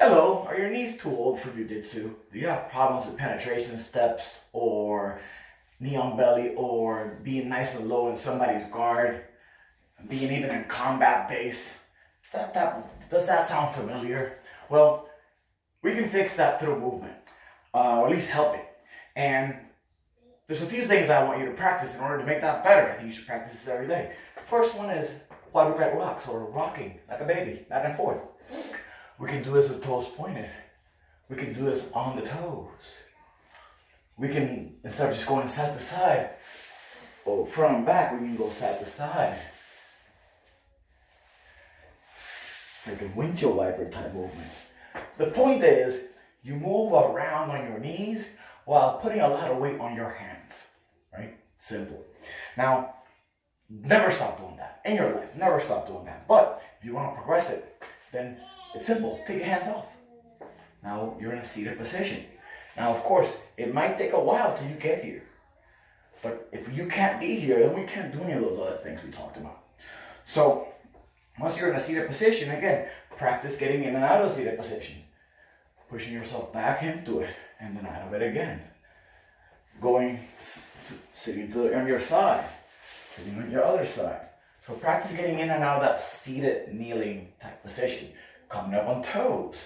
Hello, are your knees too old for jiu-jitsu? Do you have problems with penetration steps or knee on belly or being nice and low in somebody's guard? Being even in combat base? Does that sound familiar? Well, we can fix that through movement, or at least help it. And there's a few things I want you to practice in order to make that better. I think you should practice this every day. First one is quadruped rocks, or rocking like a baby, back and forth. We can do this with toes pointed. We can do this on the toes. We can, instead of just going side to side, or front and back, we can go side to side. Like a windshield wiper type movement. The point is, you move around on your knees while putting a lot of weight on your hands, right? Simple. Now, never stop doing that in your life. Never stop doing that. But if you want to progress it, then it's simple. Take your hands off. Now you're in a seated position. Now, of course, it might take a while till you get here. But if you can't be here, then we can't do any of those other things we talked about. So, once you're in a seated position, again, practice getting in and out of the seated position. Pushing yourself back into it, and then out of it again. Sitting on your side, sitting on your other side. So practice getting in and out of that seated, kneeling type position. Coming up on toes,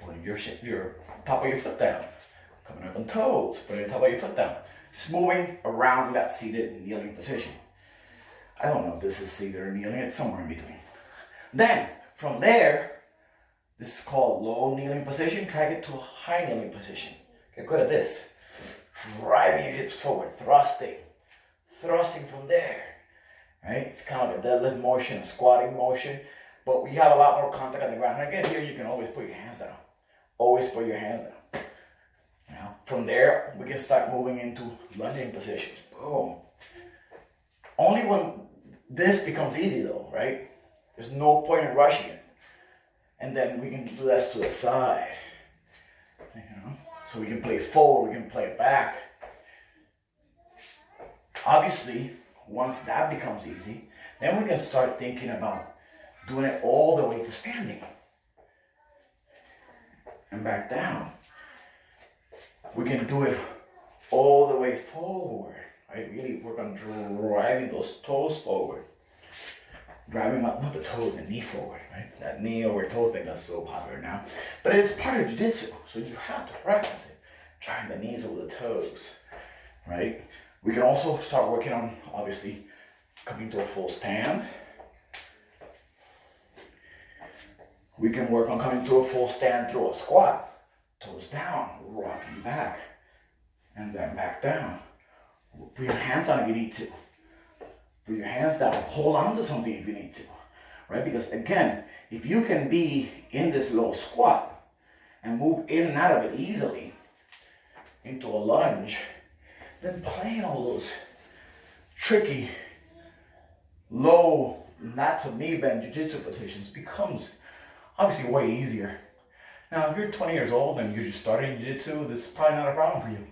putting your top of your foot down. Coming up on toes, putting the top of your foot down. Just moving around that seated, kneeling position. I don't know if this is seated or kneeling, it's somewhere in between. Then, from there, this is called low kneeling position. Try to get to a high kneeling position. Get good at this. Driving your hips forward, thrusting from there. Right? It's kind of like a deadlift motion, a squatting motion, but we have a lot more contact on the ground. And again, here you can always put your hands down. Always put your hands down. Now, from there, we can start moving into lunging positions. Boom. Only when this becomes easy though, right? There's no point in rushing it. And then we can do this to the side. So we can play forward, we can play back. Obviously, once that becomes easy, then we can start thinking about doing it all the way to standing. And back down. We can do it all the way forward. Right? Really work on driving those toes forward. Driving not the toes, the knee forward, right? That knee over toe thing that's so popular now. But it's part of jiu-jitsu, so you have to practice it. Driving the knees over the toes, right? We can also start working on, obviously, coming to a full stand. We can work on coming to a full stand through a squat. Toes down, rocking back, and then back down. Put your hands down if you need to. Put your hands down, hold on to something if you need to, right? Because again, if you can be in this low squat and move in and out of it easily into a lunge, then playing all those tricky, low, not to knee bend jiu-jitsu positions becomes obviously way easier. Now, if you're 20 years old and you're just starting jiu-jitsu, this is probably not a problem for you.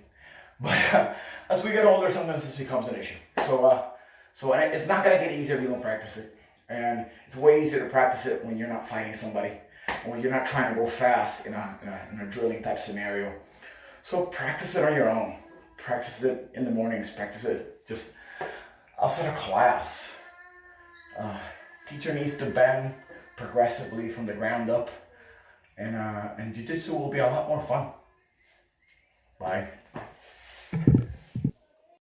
But as we get older, sometimes this becomes an issue. So it's not going to get easier if you don't practice it. And it's way easier to practice it when you're not fighting somebody, or when you're not trying to go fast in a drilling type scenario. So practice it on your own. Practice it in the mornings. Practice it just outside of class. Teacher needs to bend progressively from the ground up. And jiu-jitsu will be a lot more fun. Bye.